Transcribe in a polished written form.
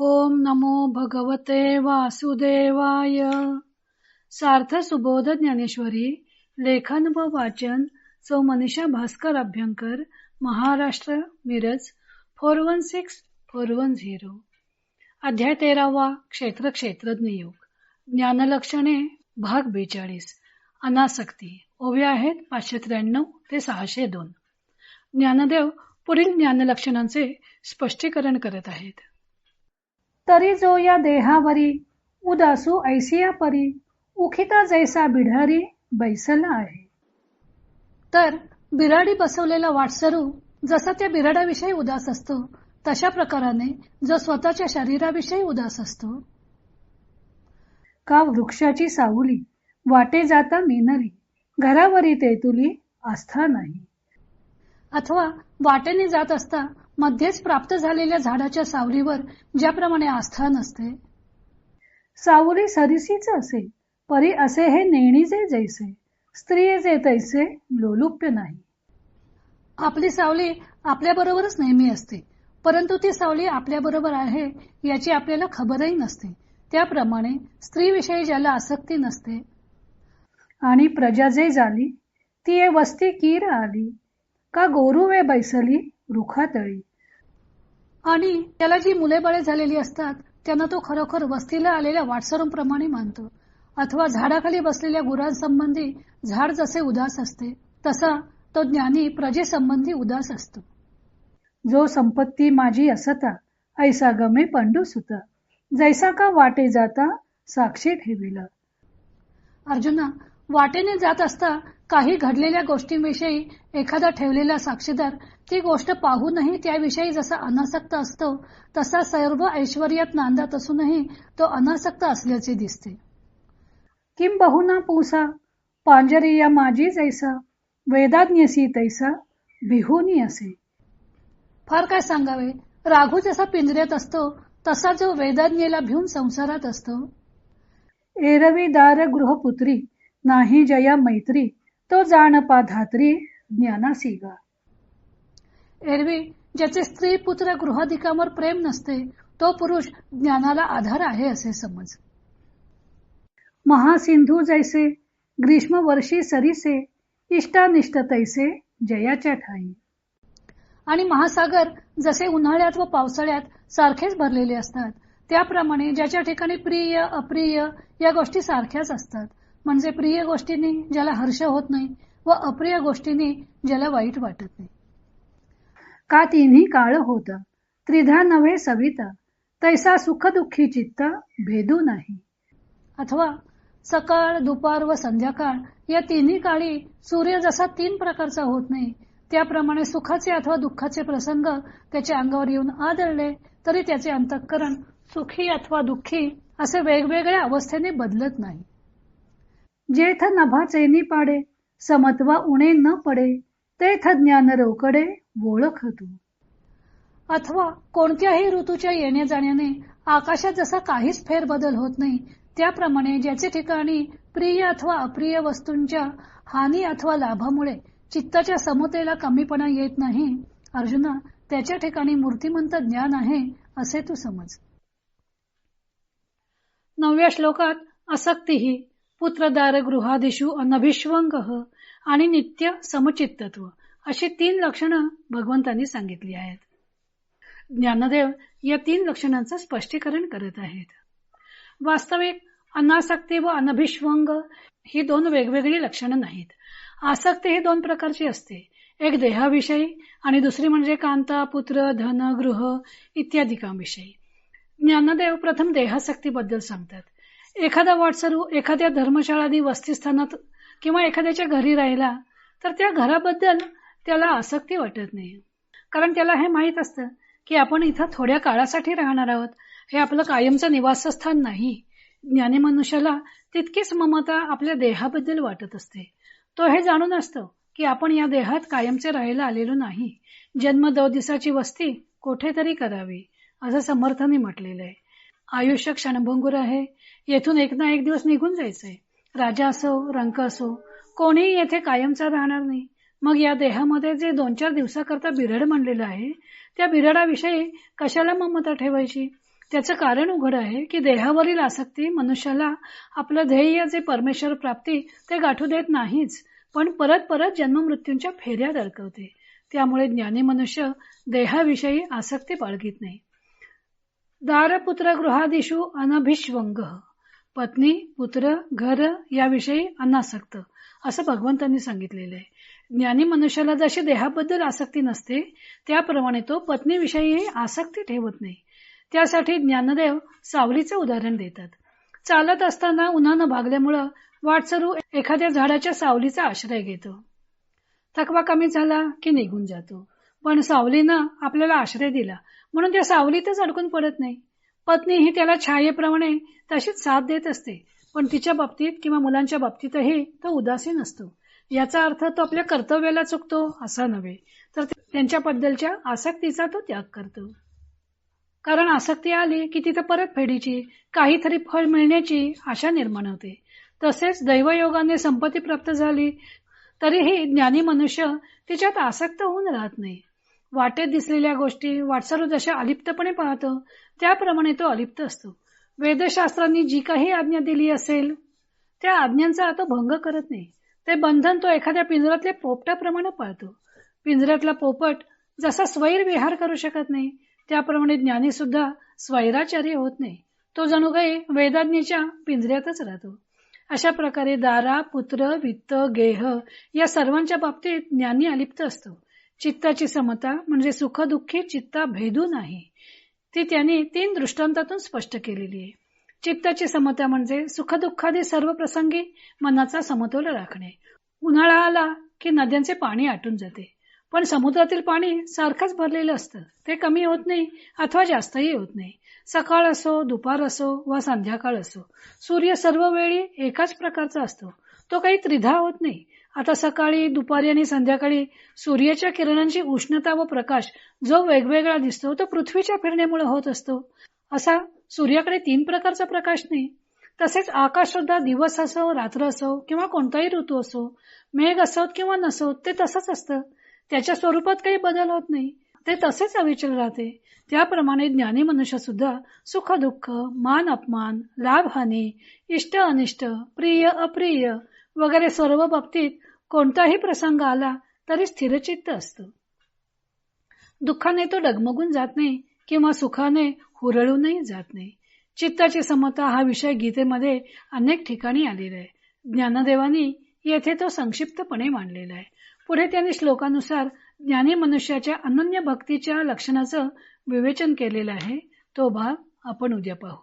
ओम नमो भगवते वासुदेवाय. सार्थ सुबोध ज्ञानेश्वरी. लेखन व वाचन सौ मनीषा भास्कर अभ्यंकर, महाराष्ट्र, मिरज 416410. अध्याय 13वा. क्षेत्र क्षेत्रज्ञ योग. ज्ञानलक्षणे भाग 42. अनासक्ती. ओव्या आहेत 593 ते 602. ज्ञानदेव पुढील ज्ञानलक्षणांचे स्पष्टीकरण करत आहेत. तरी जो या देहावरी उदासू ऐसिया परी उखिता जैसा बिढारी बैसला आहे. तर बिराडी बसवलेला वाटसरू जसा त्या बिराडाविषयी उदास असतो, तशा प्रकाराने जो स्वतःच्या शरीराविषयी उदास असतो. का वृक्षाची सावली वाटे जाता मिनरी, घरावरी तेतुली आस्था नाही. अथवा वाटेने जात असता मध्येच प्राप्त झालेल्या झाडाच्या सावलीवर ज्याप्रमाणे आस्था नसते. सावली सरीसीच असे, परी असे हे नेणीचे जैसे, स्त्रियेचे तैसे लोलुप्य नाही. आपली सावली आपल्या बरोबरच नेहमी असते, परंतु ती सावली आपल्या बरोबर आहे याची आपल्याला खबरही नसते. त्याप्रमाणे स्त्रीविषयी ज्याला आसक्ती नसते. आणि प्रजा जे झाली ती वस्ती कीर आली, का गोरुवे बैसली रुखातळी. आणि त्याला जी मुले बाळे झालेली असतात त्यांना तो खरोखर वस्तीला आलेल्या वाटसरूंप्रमाणे मानतो. अथवा झाडाखाली बसलेल्या गुरांसंबंधी झाड जसे उदास असते, तसा तो ज्ञानी प्रजेसंबंधी उदास असतो. जो संपत्ती माझी असता ऐसा गमे पंडू सुता, जैसा का वाटे जाता साक्षी ठेविला. अर्जुना, वाटेने जात असता काही घडलेल्या गोष्टींविषयी एखादा ठेवलेला साक्षीदार ती गोष्ट पाहूनही त्याविषयी जसा अनासक्त असतो, तसा सर्व ऐश्वर्यात नांदत असूनही तो अनासक्त असल्याचे दिसते. किम बहुना पूसा पांजरिया माझी जैसा, वेदाज्ञसी तैसा बिहुनी असे. फार काय सांगावे, राघू जसा पिंजऱ्यात असतो तसा जो वेदाज्ञेला भिवून संसारात असतो. एरवी दार गृहपुत्री नाही जया मैत्री, तो जाणपा धात्री ज्ञानासीगा. एरवी ज्याचे स्त्री पुत्र गृहाधिकांवर प्रेम नसते, तो पुरुष ज्ञानाला आधार आहे असे समज. महासिंधू जैसे ग्रीष्म वर्षी सरीसे, इष्टानिष्ट तैसे जयाच्या ठाई. आणि महासागर जसे उन्हाळ्यात व पावसाळ्यात सारखेच भरलेले असतात, त्याप्रमाणे ज्याच्या ठिकाणी प्रिय अप्रिय या गोष्टी सारख्याच असतात. म्हणजे प्रिय गोष्टींनी ज्याला हर्ष होत नाही व अप्रिय गोष्टींनी ज्याला वाईट वाटत नाही. का तिन्ही काळ होता त्रिधा नव्हे सविता, तैसा सुख दुःखी चित्त भेदू नाही. अथवा सकाळ दुपार व संध्याकाळ या तिन्ही काळी सूर्य जसा 3 प्रकारचा होत नाही, त्याप्रमाणे सुखाचे अथवा दुःखाचे प्रसंग त्याच्या अंगावर येऊन आदळले तरी त्याचे अंतःकरण सुखी अथवा दुःखी असे वेगवेगळ्या अवस्थेने बदलत नाही. जेथ नभा चैनी पाडे समत्वा उणे न पडे, तेथ ज्ञान रोकडे ओळख तू. अथवा कोणत्याही ऋतूच्या येण्या जाण्याने आकाशात जसा काहीच फेरबदल होत नाही, त्याप्रमाणे ज्याचे ठिकाणी प्रिय अथवा अप्रिय वस्तूंच्या हानी अथवा लाभामुळे चित्ताच्या समतेला कमीपणा येत नाही, अर्जुना त्याच्या ठिकाणी मूर्तिमंत ज्ञान आहे असे तू समज. 9व्या श्लोकात आसक्ती ही पुत्रदार गृहादिषु अनभिष्वंग आणि नित्य समचित्तत्व अशी 3 लक्षणं भगवंतांनी सांगितली आहेत. ज्ञानदेव या 3 लक्षणांचं स्पष्टीकरण करत आहेत. वास्तविक अनासक्ती व अनभिष्वंग ही 2 वेगवेगळी लक्षणं नाहीत. आसक्ती ही 2 प्रकारची असते. एक देहाविषयी आणि दुसरी म्हणजे कांता पुत्र धन गृह इत्यादिकांविषयी. ज्ञानदेव प्रथम देहासक्तीबद्दल सांगतात. एखादा वाटसरू एखाद्या धर्मशाळादी वसतिस्थानात किंवा एखाद्याच्या घरी राहिला तर त्या घराबद्दल त्याला आसक्ती वाटत नाही, कारण त्याला हे माहीत असतं की आपण इथं थोड्या काळासाठी राहणार आहोत, हे आपलं कायमचं निवासस्थान नाही. ज्ञानी मनुष्याला तितकीच ममता आपल्या देहाबद्दल वाटत असते. तो हे जाणून असतो की आपण या देहात कायमचे राहायला आलेलो नाही. जन्म 2 दिवसाची वस्ती कोठेतरी करावी असं समर्थांनी म्हटलेलं आहे. आयुष्य क्षणभंगुर आहे, येथून एक ना एक दिवस निघून जायचंय. राजा असो रंक असो कोणीही येथे कायमचा राहणार नाही. मग या देहामध्ये जे 2-4 दिवसाकरता बिरड म्हणलेलं आहे, त्या बिरडाविषयी कशाला ममता ठेवायची. त्याचं कारण उघड आहे की देहावरील आसक्ती मनुष्याला आपलं ध्येय जे परमेश्वर प्राप्ती ते गाठू देत नाहीच, पण परत परत जन्ममृत्यूंच्या फेऱ्यात अडकवते. त्यामुळे ज्ञानी मनुष्य देहाविषयी आसक्ती बाळगीत नाही. दारपुत्र गृहादिषु अनभिष्वंग, पत्नी पुत्र घर याविषयी अनासक्त असं भगवंतांनी सांगितलेलं आहे. ज्ञानी मनुष्याला जशी देहाबद्दल आसक्ती नसते त्याप्रमाणे तो पत्नीविषयी आसक्ती ठेवत नाही. त्यासाठी ज्ञानदेव सावलीचं उदाहरण देतात. चालत असताना उन्हानं भागल्यामुळं वाटसरू एखाद्या झाडाच्या सावलीचा आश्रय घेतो. थकवा कमी झाला की निघून जातो, पण सावलीनं आपल्याला आश्रय दिला म्हणून त्या सावलीतच अडकून पडत नाही. पत्नी ही त्याला छायेप्रमाणे तशीच साथ देत असते, पण तिच्या बाबतीत किंवा मुलांच्या बाबतीतही तो उदासीन असतो. याचा अर्थ तो आपल्या कर्तव्याला चुकतो असा नव्हे, तर त्यांच्याबद्दलच्या आसक्तीचा तो त्याग करतो. कारण आसक्ती आली की तिथं परत फेडीची काहीतरी फळ मिळण्याची आशा निर्माण होते. तसेच दैवयोगाने संपत्ती प्राप्त झाली तरीही ज्ञानी मनुष्य तिच्यात आसक्त होऊन राहत नाही. वाटेत दिसलेल्या गोष्टी वाटसरू जशा अलिप्तपणे पाहतो त्याप्रमाणे तो अलिप्त असतो. वेदशास्त्रांनी जी काही आज्ञा दिली असेल त्या आज्ञांचा तो भंग करत नाही. ते बंधन तो एखाद्या पिंजऱ्यातल्या पोपटाप्रमाणे पाळतो. पिंजऱ्यातला पोपट जसा स्वैर विहार करू शकत नाही त्याप्रमाणे ज्ञानी सुद्धा स्वैराचारी होत नाही. तो जणू काही वेदाज्ञेच्या पिंजऱ्यातच राहतो. अशा प्रकारे दारा पुत्र वित्त गेह या सर्वांच्या बाबतीत ज्ञानी अलिप्त असतो. चित्ताची समता म्हणजे सुख दुःखी चित्ता भेदू नाही, ती त्यांनी 3 दृष्टांतातून स्पष्ट केलेली आहे. चित्ताची समता म्हणजे सुखदुःखादी सर्व प्रसंगी मनाचा समतोल राखणे. उन्हाळा आला की नद्यांचे पाणी आटून जाते, पण समुद्रातील पाणी सारखंच भरलेलं असतं. ते कमी होत नाही अथवा जास्तही होत नाही. सकाळ असो दुपार असो वा संध्याकाळ असो, सूर्य सर्व वेळी एकाच प्रकारचा असतो. तो काही त्रिधा होत नाही. आता सकाळी दुपारी आणि संध्याकाळी सूर्याच्या किरणांची उष्णता व प्रकाश जो वेगवेगळा दिसतो तो पृथ्वीच्या फिरण्यामुळे होत असतो. असा सूर्याकडे 3 प्रकारचा प्रकाश नाही. तसेच आकाश सुद्धा दिवस असो रात्र असो किंवा कोणताही ऋतू असो, मेघ असोत किंवा नसोत ते तसंच असतं. त्याच्या स्वरूपात काही बदल होत नाही, ते तसेच अविचल राहते. त्याप्रमाणे ज्ञानी मनुष्य सुद्धा सुख दुःख मान अपमान लाभ हानी इष्ट अनिष्ट प्रिय अप्रिय वगैरे सर्व बाबतीत कोणताही प्रसंग आला तरी स्थिरचित्त असतं. दुःखाने तो डगमगून जात नाही किंवा सुखाने हुरळूनही जात नाही. चित्ताची समता हा विषय गीतेमध्ये अनेक ठिकाणी आलेला आहे. ज्ञानदेवानी येथे तो संक्षिप्तपणे मांडलेला आहे. पुढे त्यांनी श्लोकानुसार ज्ञानी मनुष्याच्या अनन्य भक्तीच्या लक्षणाचं विवेचन केलेलं आहे. तो भाग आपण उद्या पाहू.